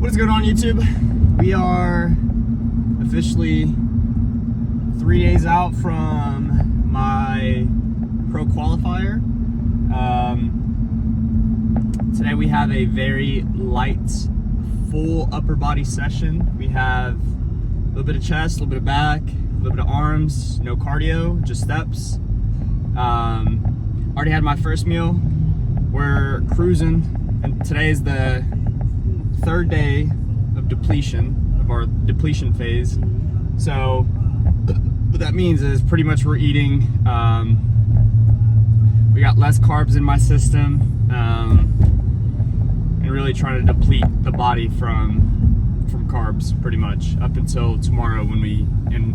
What's going on, YouTube? We are officially 3 days out from my pro qualifier. Today we have a very light, full upper body session. We have a little bit of chest, a little bit of back, a little bit of arms, no cardio, just steps. Already had my first meal. We're cruising, and today is the third day of depletion, of our depletion phase. So what that means is pretty much we're eating, we got less carbs in my system, and really trying to deplete the body from carbs pretty much up until tomorrow when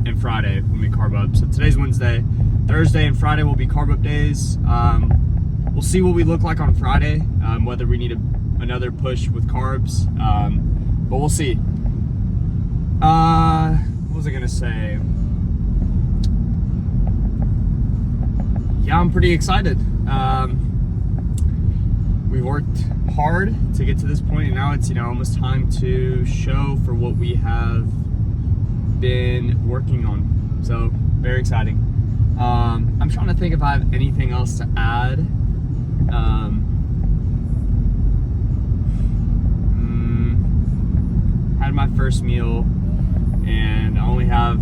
and Friday when we carb up. So today's Wednesday. Thursday and Friday will be carb up days. We'll see what we look like on Friday, whether we need another push with carbs, but we'll see. What was I gonna say? Yeah, I'm pretty excited. We worked hard to get to this point, and now it's almost time to show for what we have been working on. So very exciting. I'm trying to think if I have anything else to add. Had my first meal, and I only have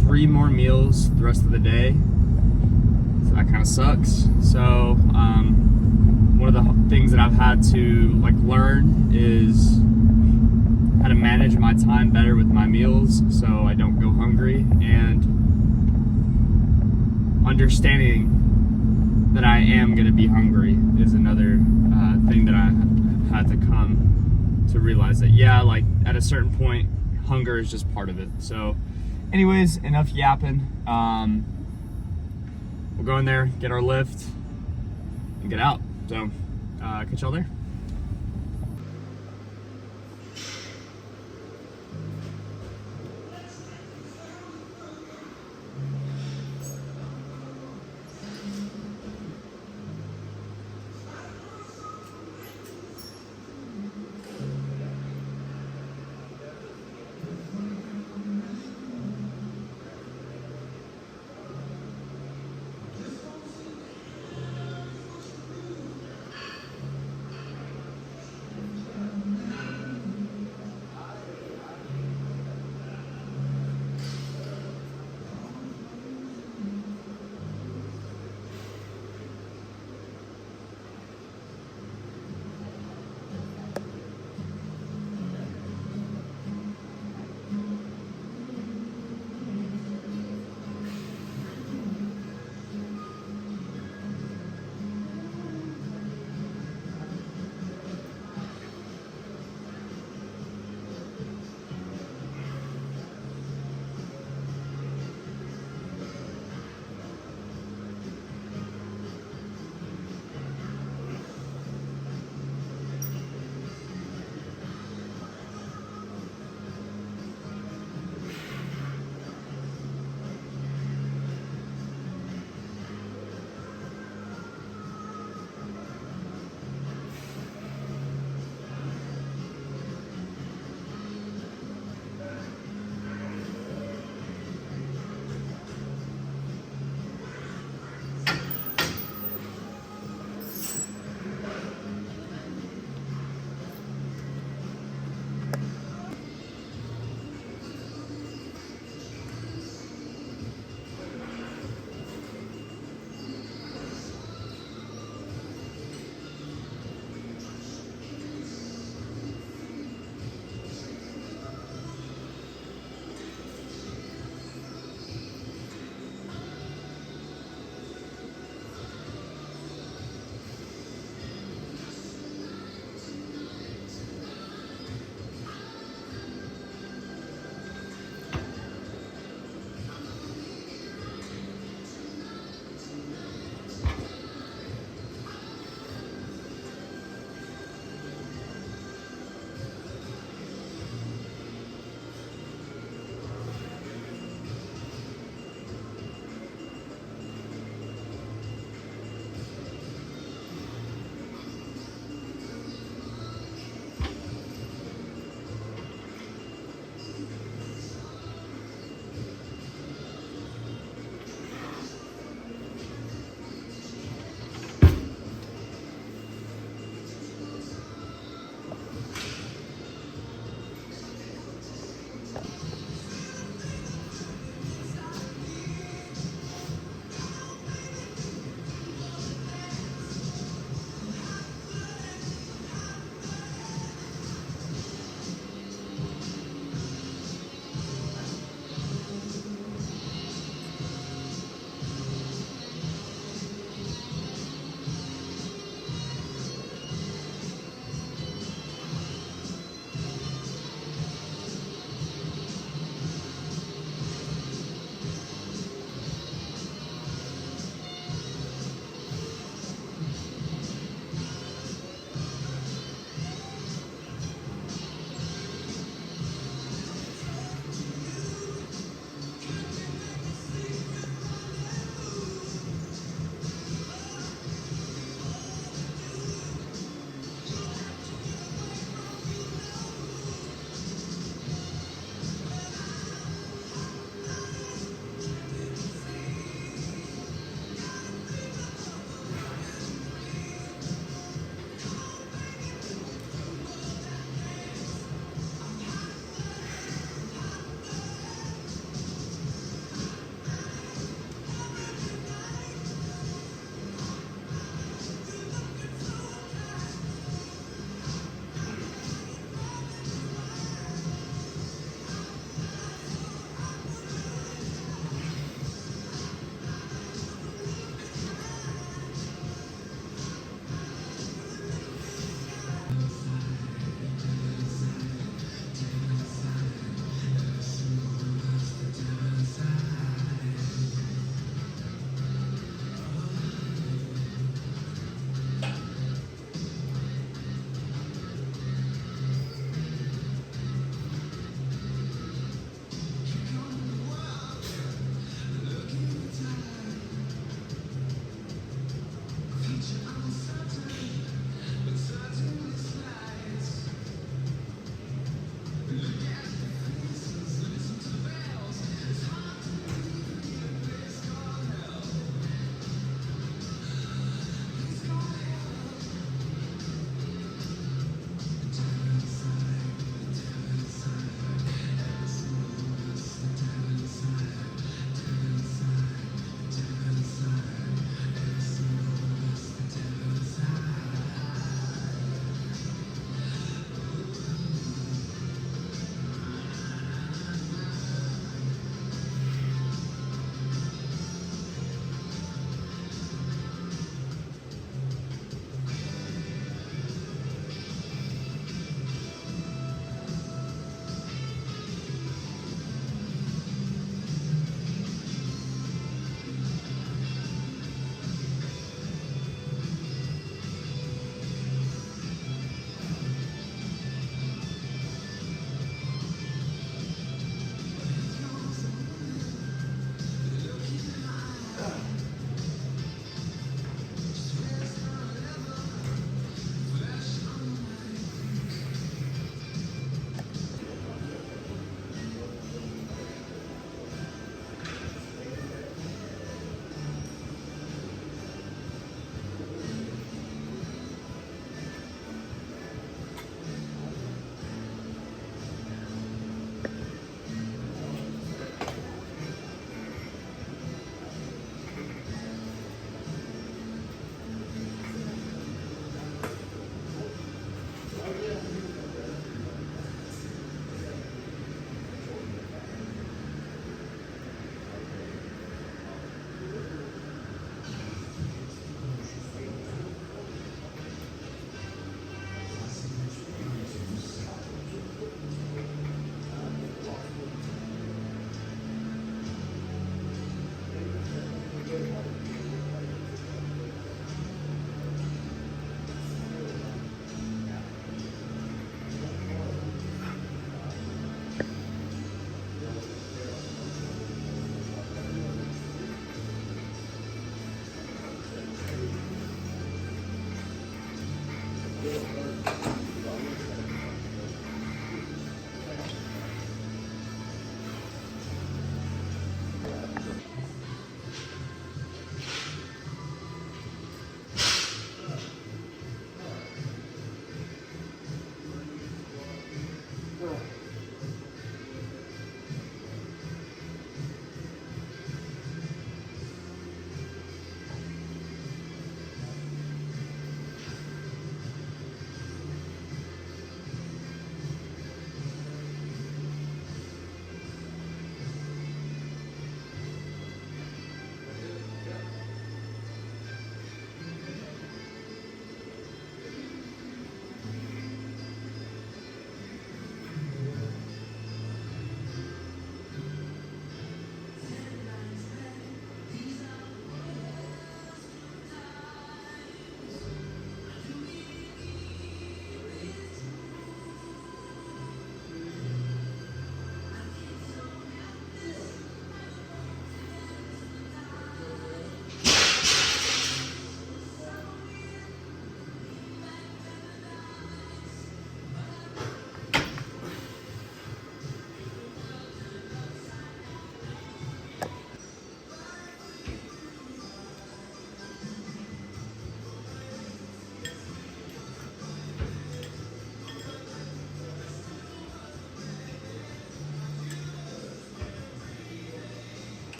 3 more meals the rest of the day, so that kind of sucks. So one of the things that I've had to learn is how to manage my time better with my meals so I don't go hungry, and understanding that I am going to be hungry is another thing that I had to come to realize, that at a certain point hunger is just part of it. So anyways, enough yapping. We'll go in there, get our lift, and get out. So catch y'all there.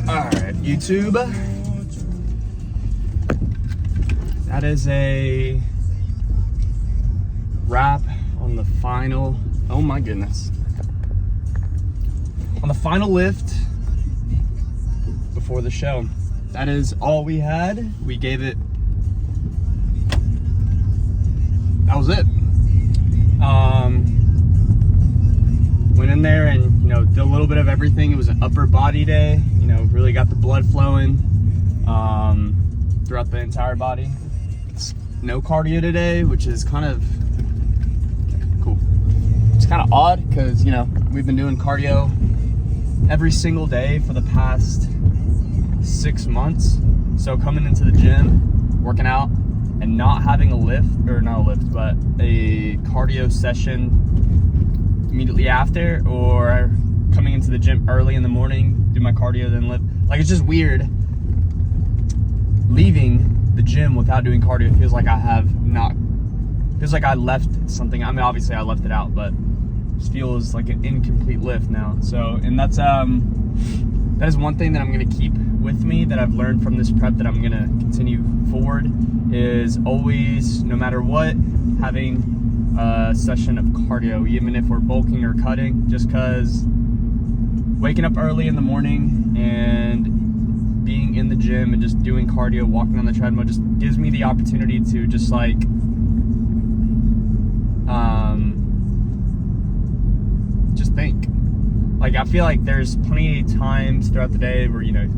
Alright, YouTube. That is a wrap on the final, oh my goodness. On the final lift before the show. That is all we had. We gave it, that was it. Went in there and, you know, did a little bit of everything. It was an upper body day, you know, really got the blood flowing throughout the entire body. No cardio today, which is kind of cool. It's kind of odd because, you know, we've been doing cardio every single day for the past 6 months. So coming into the gym, working out, and not having a lift, or not a lift, but a cardio session immediately after, or coming into the gym early in the morning, do my cardio, then lift. Like, it's just weird leaving the gym without doing cardio. It feels like I have not, feels like I left something. I mean, obviously I left it out, but it just feels like an incomplete lift now. So, and that's, that is one thing that I'm gonna keep with me that I've learned from this prep that I'm gonna continue forward, is always, no matter what, having a session of cardio, even if we're bulking or cutting, just because waking up early in the morning and being in the gym and just doing cardio, walking on the treadmill, just gives me the opportunity to just like just think. Like, I feel like there's plenty of times throughout the day where, you know,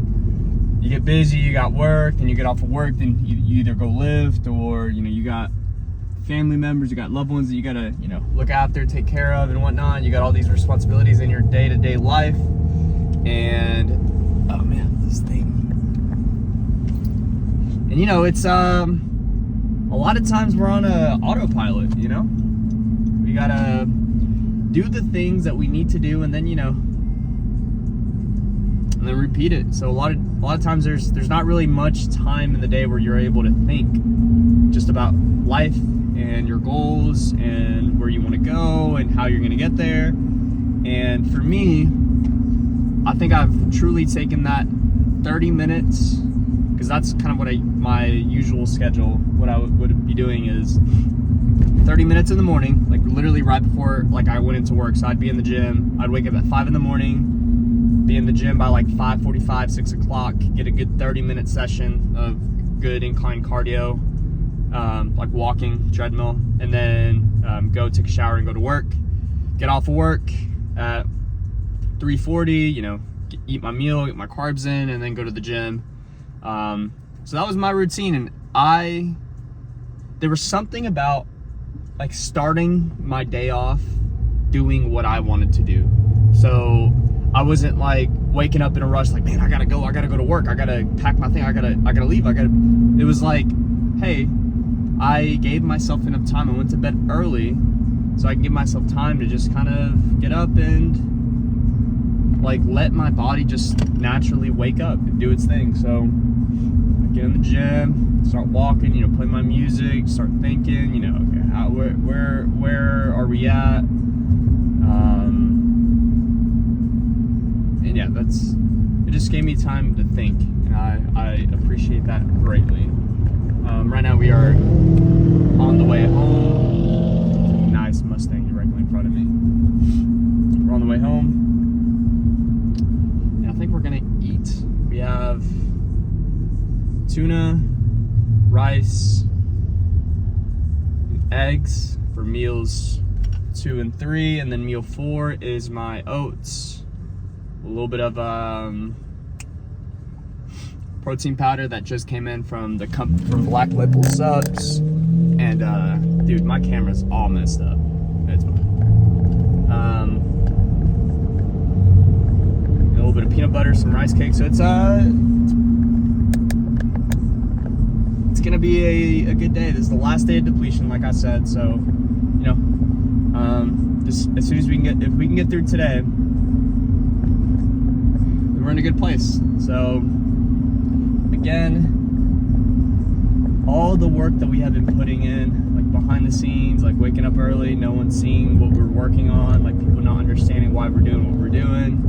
you get busy, you got work, and you get off of work, then you either go lift, or, you know, you got family members, you got loved ones that you gotta, you know, look after, take care of, and whatnot. You got all these responsibilities in your day-to-day life, and oh man, this thing. And you know, it's a lot of times we're on a autopilot. You know, we gotta do the things that we need to do, and then, you know, and then repeat it. So a lot of times there's not really much time in the day where you're able to think just about life and your goals and where you want to go and how you're going to get there. And for me, I think I've truly taken that 30 minutes, because that's kind of what my usual schedule, what I would be doing is 30 minutes in the morning, like literally right before like I went into work. So I'd be in the gym. I'd wake up at 5 in the morning, be in the gym by like 5:45, 6 o'clock, get a good 30-minute session of good incline cardio, like walking, treadmill, and then go take a shower and go to work. Get off of work at 3:40, you know, eat my meal, get my carbs in, and then go to the gym. So that was my routine, and there was something about like starting my day off doing what I wanted to do. So I wasn't like waking up in a rush, like, man, I gotta go to work, I gotta pack my thing, I gotta leave, it was like, hey, I gave myself enough time. I went to bed early so I could give myself time to just kind of get up and like let my body just naturally wake up and do its thing. So I get in the gym, start walking, you know, play my music, start thinking, you know, okay, where are we at? And yeah, it just gave me time to think, and I appreciate that greatly. Right now we are on the way home. Nice Mustang directly in front of me. We're on the way home. And I think we're gonna eat. We have tuna, rice, and eggs for meals 2 and 3, and then meal 4 is my oats, a little bit of protein powder that just came in from Black Label Supps, and dude, my camera's all messed up. It's fine. A little bit of peanut butter, some rice cake. So it's gonna be a good day. This is the last day of depletion, like I said. So, you know, just as soon as if we can get through today, we're in a good place. So again, all the work that we have been putting in, like behind the scenes, like waking up early, no one's seeing what we're working on, like people not understanding why we're doing what we're doing.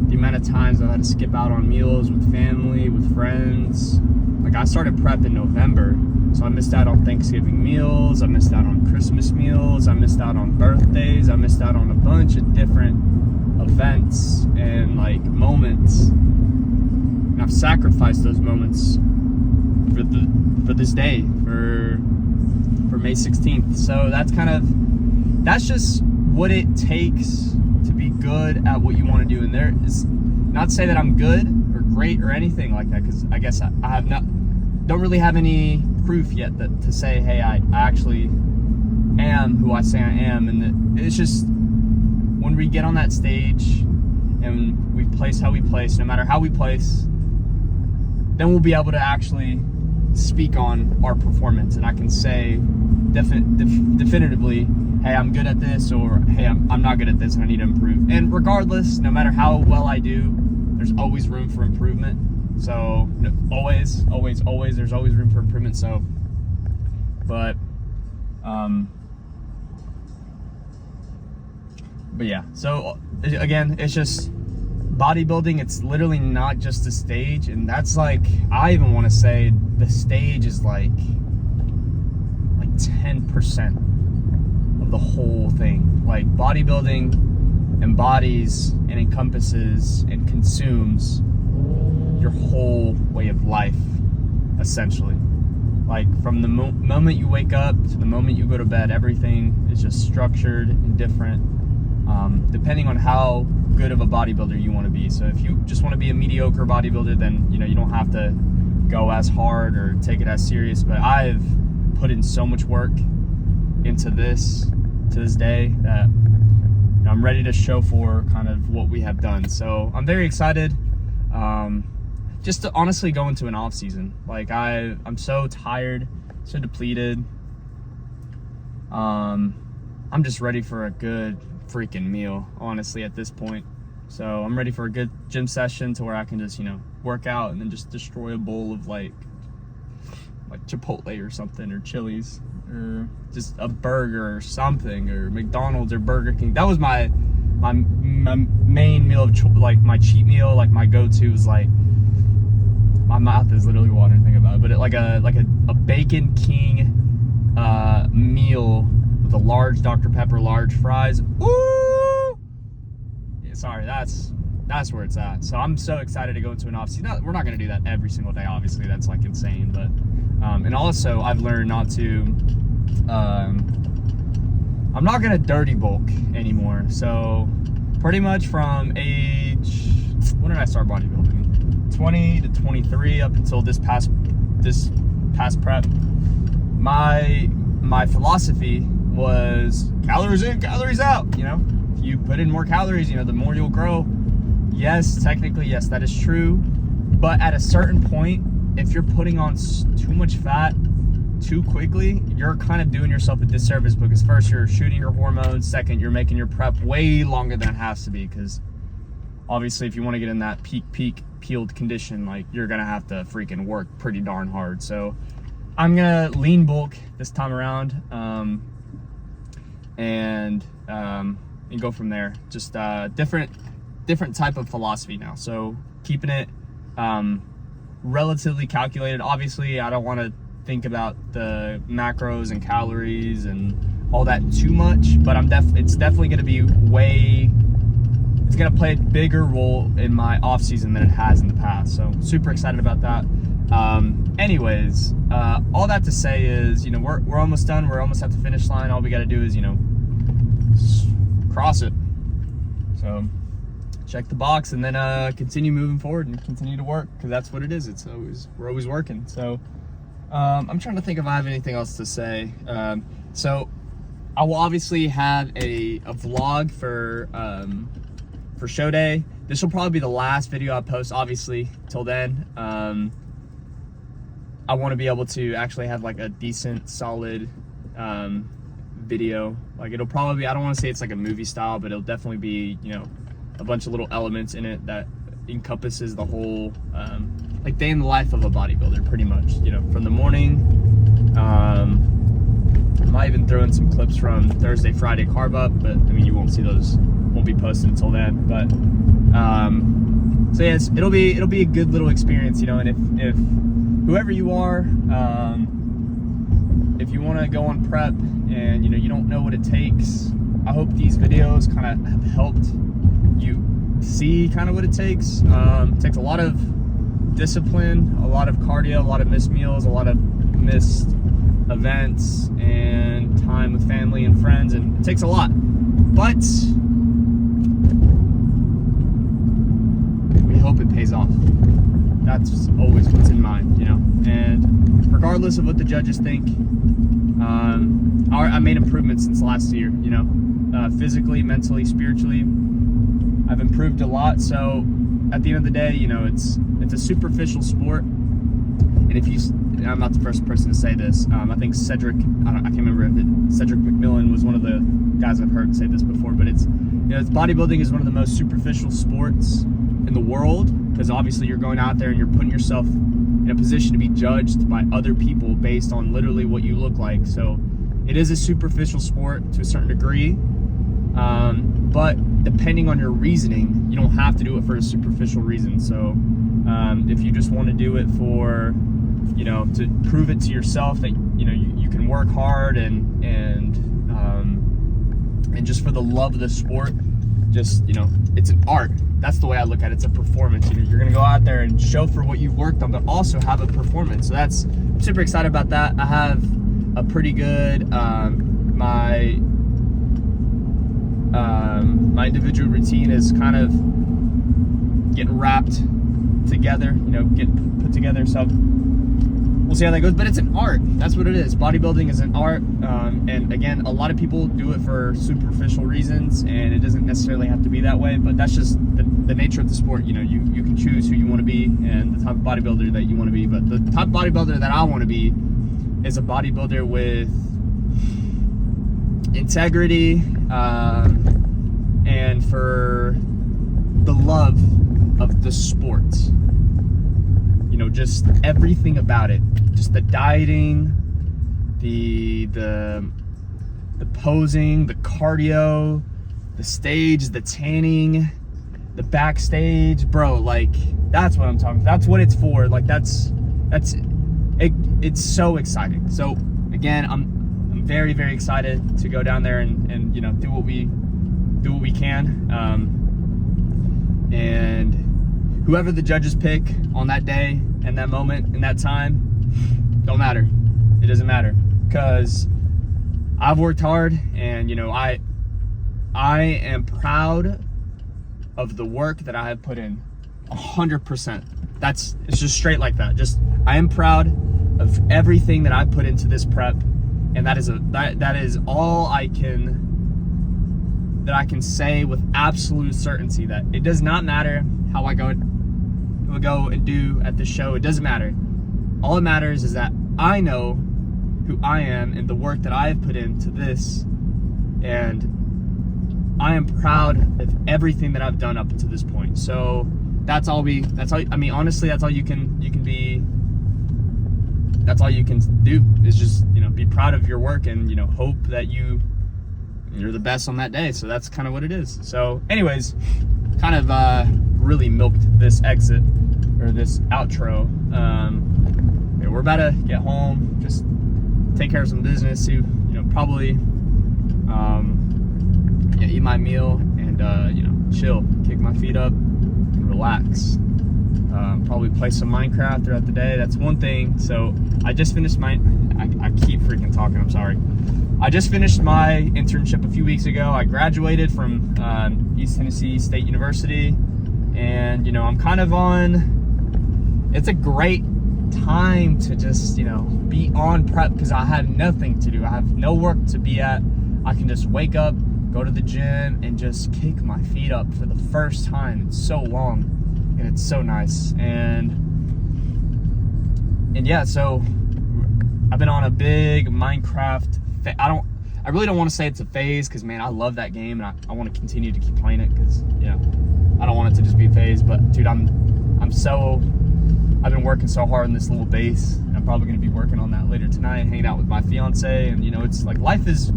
The amount of times I've had to skip out on meals with family, with friends. Like I started prep in November, so I missed out on Thanksgiving meals, I missed out on Christmas meals, I missed out on birthdays, I missed out on a bunch of different events and like moments. And I've sacrificed those moments for this day, for May 16th. So that's just what it takes to be good at what you want to do. And there is not to say that I'm good or great or anything like that, because I guess I don't really have any proof yet to say, hey, I actually am who I say I am. And it's just when we get on that stage and we place how we place, no matter how we place, then we'll be able to actually speak on our performance, and I can say definitively, hey, I'm good at this, or hey, I'm not good at this and I need to improve. And regardless, no matter how well I do, there's always room for improvement. So always, there's always room for improvement. So, but yeah, so again, it's just bodybuilding. It's literally not just a stage, and that's like, I even want to say the stage is like 10% of the whole thing. Like bodybuilding embodies and encompasses and consumes your whole way of life, essentially. Like from the moment you wake up to the moment you go to bed, everything is just structured and different, depending on how good of a bodybuilder you want to be. So if you just want to be a mediocre bodybuilder, then you don't have to go as hard or take it as serious. But I've put in so much work into this to this day that I'm ready to show for kind of what we have done. So I'm very excited, just to honestly go into an off season. Like I'm so tired, so depleted. I'm just ready for a good freaking meal, honestly, at this point. So I'm ready for a good gym session to where I can just, you know, work out and then just destroy a bowl of like Chipotle or something, or Chili's, or just a burger or something, or McDonald's or Burger King. That was my main meal of like my cheat meal. Like my go-to was like, my mouth is literally watering thinking about it, but like a Bacon King meal with a large Dr. Pepper, large fries. Ooh! Yeah, sorry, that's where it's at. So I'm so excited to go into an off season. We're not gonna do that every single day, obviously. That's like insane, but and also I've learned not to. I'm not gonna dirty bulk anymore. So pretty much from age, when did I start bodybuilding? 20 to 23 up until this past prep. My philosophy was calories in, calories out. You know, if you put in more calories, you know, the more you'll grow. Yes, technically, yes, that is true. But at a certain point, if you're putting on too much fat too quickly, you're kind of doing yourself a disservice, because first, you're shooting your hormones. Second, you're making your prep way longer than it has to be, because obviously if you want to get in that peak peeled condition, like, you're gonna have to freaking work pretty darn hard. So I'm gonna lean bulk this time around, and go from there. Just different type of philosophy now. So keeping it relatively calculated. Obviously, I don't want to think about the macros and calories and all that too much, but it's definitely going to be it's going to play a bigger role in my off season than it has in the past. So super excited about that. Anyways, all that to say is, you know, we're almost done. We're almost at the finish line. All we got to do is, you know, cross it. So check the box, and then continue moving forward and continue to work, because that's what it is. We're always working. So I'm trying to think if I have anything else to say. So I will obviously have a vlog for show day. This will probably be the last video I post, obviously, till then. I want to be able to actually have like a decent, solid video. Like, it'll probably be, I don't want to say it's like a movie style, but it'll definitely be, you know, a bunch of little elements in it that encompasses the whole like day in the life of a bodybuilder, pretty much, you know, from the morning. I might even throw in some clips from Thursday, Friday carb up, but I mean, you won't see those, won't be posted until then. But so yes, it'll be a good little experience, you know. And if whoever you are, if you want to go on prep and, you know, you don't know what it takes, I hope these videos kind of have helped you see kind of what it takes. It takes a lot of discipline, a lot of cardio, a lot of missed meals, a lot of missed events, and time with family and friends, and it takes a lot. But we hope it pays off. That's always what's in mind, you know. And regardless of what the judges think, I made improvements since last year, you know, physically, mentally, spiritually. I've improved a lot. So at the end of the day, you know, it's a superficial sport. And I'm not the first person to say this. I think Cedric McMillan was one of the guys I've heard say this before, but it's, you know, bodybuilding is one of the most superficial sports in the world, because obviously you're going out there and you're putting yourself in a position to be judged by other people based on literally what you look like. So it is a superficial sport to a certain degree. But depending on your reasoning, you don't have to do it for a superficial reason. So if you just want to do it for, you know, to prove it to yourself that, you know, you can work hard and just for the love of the sport, just, you know, it's an art. That's the way I look at it. It's a performance. You know, you're going to go out there and show for what you've worked on, but also have a performance. So I'm super excited about that. I have a pretty good, my individual routine is kind of getting wrapped together, you know, getting put together. So we'll see how that goes, but it's an art. That's what it is. Bodybuilding is an art. And again, a lot of people do it for superficial reasons, and it doesn't necessarily have to be that way, but that's just the nature of the sport. You know, you can choose who you want to be and the type of bodybuilder that you want to be, but the type of bodybuilder that I want to be is a bodybuilder with integrity, and for sport. You know, just everything about it. Just the dieting, the posing, the cardio, the stage, the tanning, the backstage, bro. Like, that's what I'm talking about. That's what it's for. Like, it's so exciting. So again, I'm very, very excited to go down there and you know, do what we can. And whoever the judges pick on that day and that moment and that time, don't matter. It doesn't matter, because I've worked hard, and you know, I am proud of the work that I have put in. 100%. It's just straight like that. Just, I am proud of everything that I put into this prep, and that is all I can say with absolute certainty, that it does not matter how I go and do at the show. It doesn't matter. All that matters is that I know who I am and the work that I have put into this, and I am proud of everything that I've done up until this point. So that's all. I mean, honestly, that's all you can do, is just, you know, be proud of your work and, you know, hope that you're the best on that day. So that's kind of what it is. So anyways, kind of really milked this exit, or this outro. Yeah, we're about to get home, just take care of some business, you know, probably yeah, eat my meal and you know, chill, kick my feet up and relax. Probably play some Minecraft throughout the day. That's one thing. So I just finished I keep freaking talking, I'm sorry. I just finished my internship a few weeks ago. I graduated from East Tennessee State University, and you know, I'm kind of it's a great time to just, you know, be on prep, because I have nothing to do. I have no work to be at. I can just wake up, go to the gym, and just kick my feet up for the first time in so long, and it's so nice. And yeah, so I've been on a big Minecraft I really don't want to say it's a phase, because man, I love that game, and I want to continue to keep playing it, because, you know, I don't want it to just be a phase. But dude, I've been working so hard on this little base, and I'm probably going to be working on that later tonight, hanging out with my fiance. And you know, it's like, life is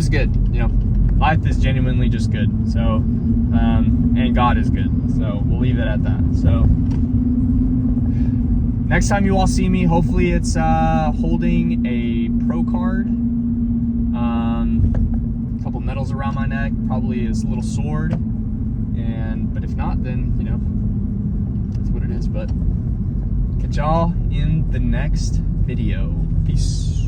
good, you know, life is genuinely just good. So and God is good, so we'll leave it at that. So next time you all see me, hopefully it's holding a pro card, a couple medals around my neck, probably this little sword, but if not, then, you know, that's what it is. But catch y'all in the next video. Peace.